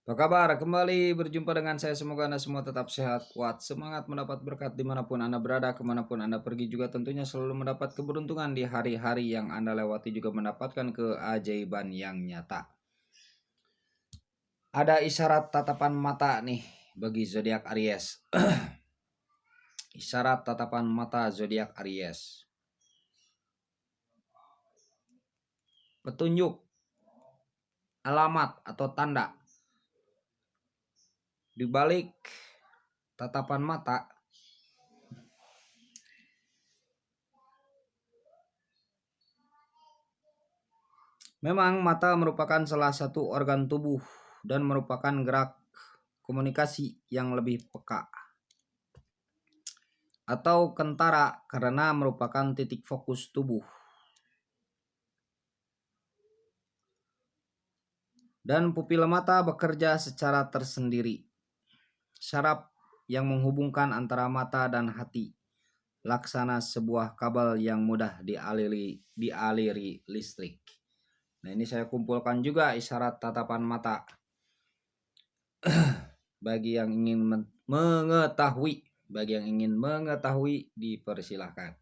Apa kabar? Kembali berjumpa dengan saya. Semoga Anda semua tetap sehat, kuat, semangat mendapat berkat dimanapun Anda berada, kemanapun Anda pergi juga tentunya selalu mendapat keberuntungan di hari-hari yang Anda lewati, juga mendapatkan keajaiban yang nyata. Ada isyarat tatapan mata nih bagi zodiak Aries. Isyarat tatapan mata zodiak Aries. Petunjuk, alamat atau tanda di balik tatapan mata. Memang mata merupakan salah satu organ tubuh dan merupakan gerak komunikasi yang lebih peka atau kentara karena merupakan titik fokus tubuh. Dan pupil mata bekerja secara tersendiri. Saraf yang menghubungkan antara mata dan hati, laksana sebuah kabel yang mudah dialiri listrik. Nah, ini saya kumpulkan juga isyarat tatapan mata bagi yang ingin mengetahui. Bagi yang ingin mengetahui, dipersilahkan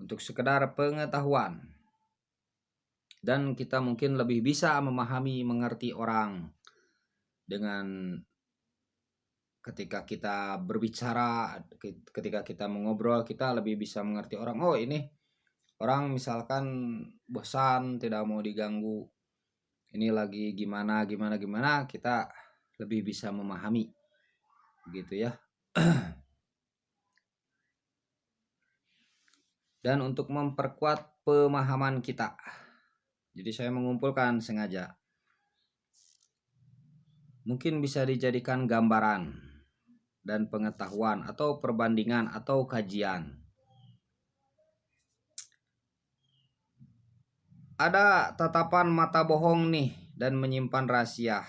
untuk sekedar pengetahuan. Dan kita mungkin lebih bisa memahami, mengerti orang dengan ketika kita berbicara, ketika kita mengobrol, kita lebih bisa mengerti orang. Oh, ini orang misalkan bosan, tidak mau diganggu, ini lagi gimana, kita lebih bisa memahami, gitu ya. Dan untuk memperkuat pemahaman kita, jadi saya mengumpulkan sengaja. Mungkin bisa dijadikan gambaran dan pengetahuan atau perbandingan atau kajian. Ada tatapan mata bohong nih dan menyimpan rahasia.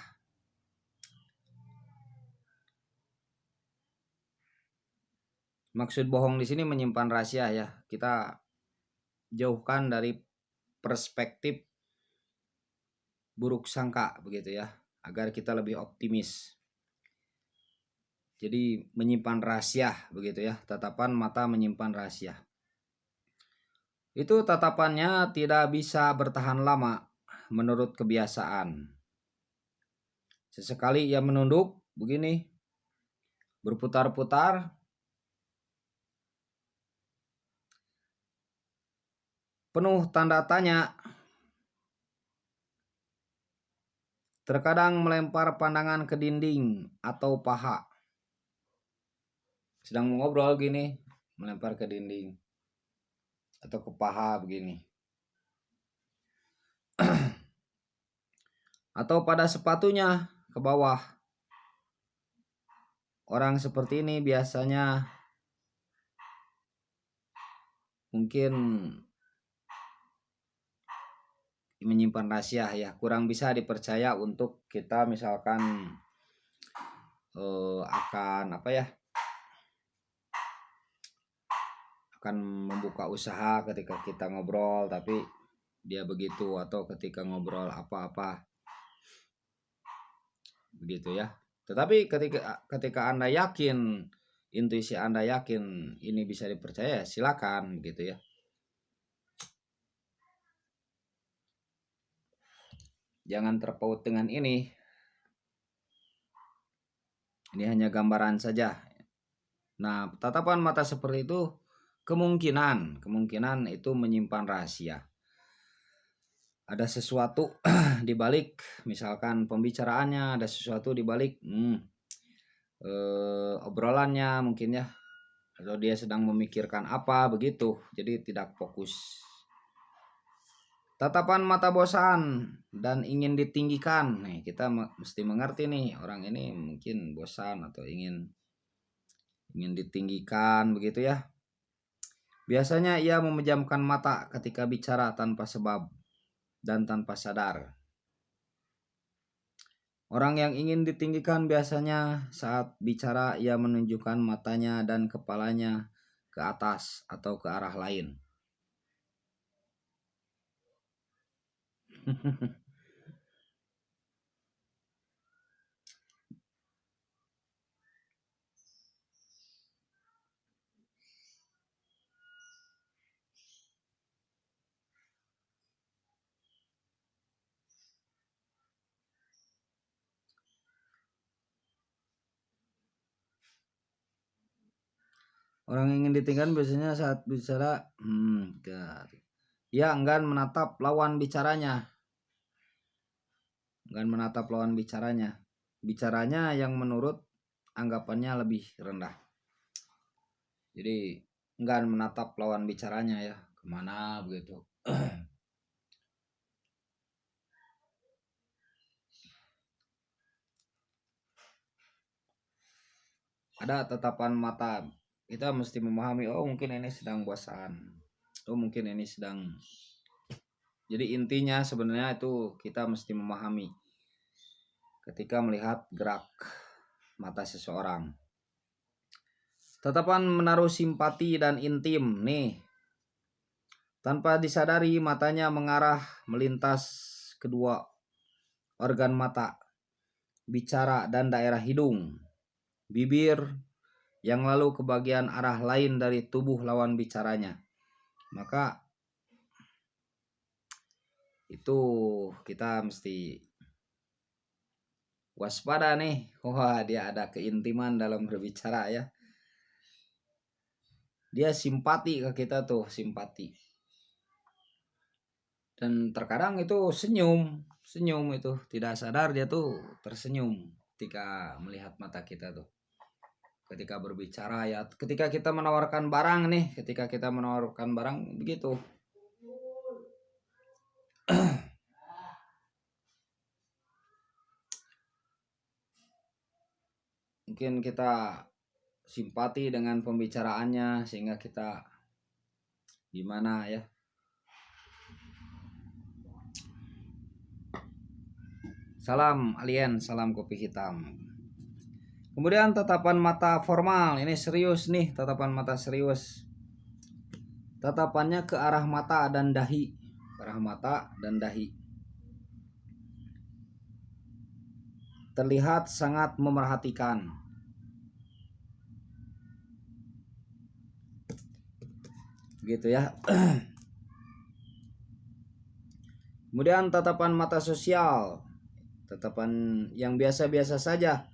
Maksud bohong di sini menyimpan rahasia ya. Kita jauhkan dari perspektif buruk sangka begitu ya, agar kita lebih optimis. Jadi menyimpan rahasia begitu ya. Tatapan mata menyimpan rahasia. Itu tatapannya tidak bisa bertahan lama menurut kebiasaan. Sesekali ia menunduk begini, berputar-putar, penuh tanda tanya. Terkadang melempar pandangan ke dinding atau paha. Sedang mengobrol gini, melempar ke dinding atau ke paha begini. Atau pada sepatunya ke bawah. Orang seperti ini biasanya mungkin menyimpan rahasia ya, kurang bisa dipercaya untuk kita misalkan akan akan membuka usaha ketika kita ngobrol tapi dia begitu, atau ketika ngobrol apa-apa begitu ya. Tetapi ketika Anda yakin, intuisi Anda yakin ini bisa dipercaya, silakan gitu ya. Jangan terpaut dengan ini. Ini hanya gambaran saja. Nah, tatapan mata seperti itu kemungkinan itu menyimpan rahasia. Ada sesuatu di balik, misalkan pembicaraannya, ada sesuatu di balik obrolannya mungkin ya, atau dia sedang memikirkan apa begitu, jadi tidak fokus. Tatapan mata bosan dan ingin ditinggikan. Nih, kita mesti mengerti nih, orang ini mungkin bosan atau ingin ditinggikan begitu ya. Biasanya ia memejamkan mata ketika bicara tanpa sebab dan tanpa sadar. Orang yang ingin ditinggikan biasanya saat bicara ia menunjukkan matanya dan kepalanya ke atas atau ke arah lain. Orang ingin ditinggalkan biasanya saat bicara ya enggan menatap lawan bicaranya. Enggan menatap lawan bicaranya. Bicaranya yang menurut anggapannya lebih rendah. Jadi enggan menatap lawan bicaranya ya, kemana begitu. Ada tatapan mata, kita mesti memahami, oh mungkin ini sedang bosan, oh mungkin ini sedang. Jadi intinya sebenarnya itu kita mesti memahami ketika melihat gerak mata seseorang. Tatapan menaruh simpati dan intim nih. Tanpa disadari matanya mengarah melintas kedua organ mata, bicara dan daerah hidung, bibir yang lalu ke bagian arah lain dari tubuh lawan bicaranya. Maka itu kita mesti waspada nih. Wah, dia ada keintiman dalam berbicara ya. Dia simpati ke kita tuh, simpati. Dan terkadang itu senyum itu tidak sadar dia tuh tersenyum ketika melihat mata kita tuh. Ketika berbicara ya, ketika kita menawarkan barang nih, ketika kita menawarkan barang begitu. Mungkin kita simpati dengan pembicaraannya sehingga kita gimana ya. Salam alien, salam kopi hitam. Kemudian tatapan mata formal, ini serius nih, tatapan mata serius. Tatapannya ke arah mata dan dahi, arah mata dan dahi. Terlihat sangat memerhatikan. Gitu ya. Kemudian tatapan mata sosial, tatapan yang biasa-biasa saja,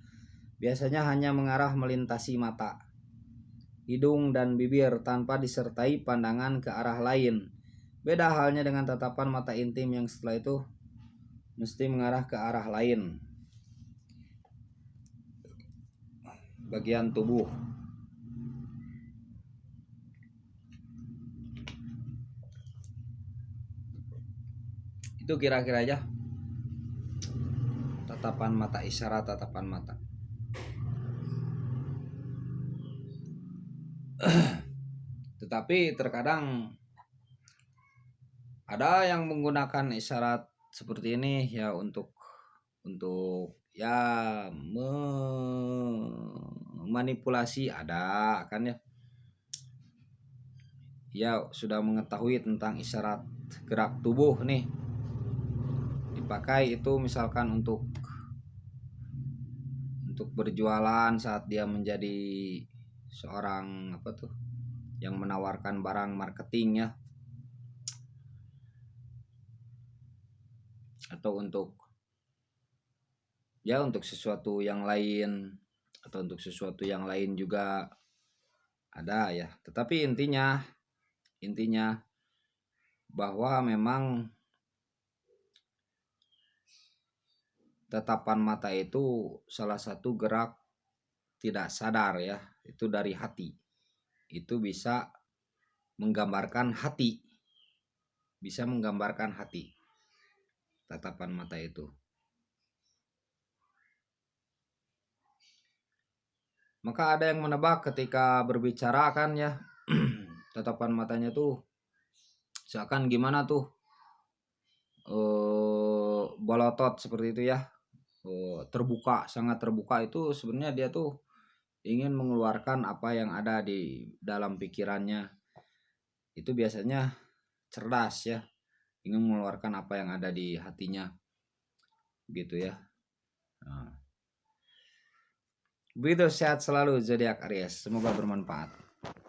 biasanya hanya mengarah melintasi mata, hidung dan bibir tanpa disertai pandangan ke arah lain. Beda halnya dengan tatapan mata intim yang setelah itu mesti mengarah ke arah lain, bagian tubuh. Itu kira-kira aja tatapan mata, isyarat tatapan mata. Tetapi terkadang ada yang menggunakan isyarat seperti ini ya untuk ya memanipulasi, ada kan ya. Ya sudah mengetahui tentang isyarat gerak tubuh nih. Dipakai itu misalkan untuk berjualan saat dia menjadi seorang apa tuh yang menawarkan barang marketing ya, atau untuk sesuatu yang lain, atau untuk sesuatu yang lain juga ada ya. Tetapi intinya bahwa memang tatapan mata itu salah satu gerak tidak sadar ya, itu dari hati. Itu bisa menggambarkan hati. Bisa menggambarkan hati. Tatapan mata itu. Maka ada yang menebak ketika berbicara kan ya, tatapan matanya tuh seakan gimana tuh, bolotot seperti itu ya, terbuka, sangat terbuka. Itu sebenarnya dia tuh ingin mengeluarkan apa yang ada di dalam pikirannya. Itu biasanya cerdas ya, ingin mengeluarkan apa yang ada di hatinya gitu ya. Begitu, sehat selalu zodiak Aries, semoga bermanfaat.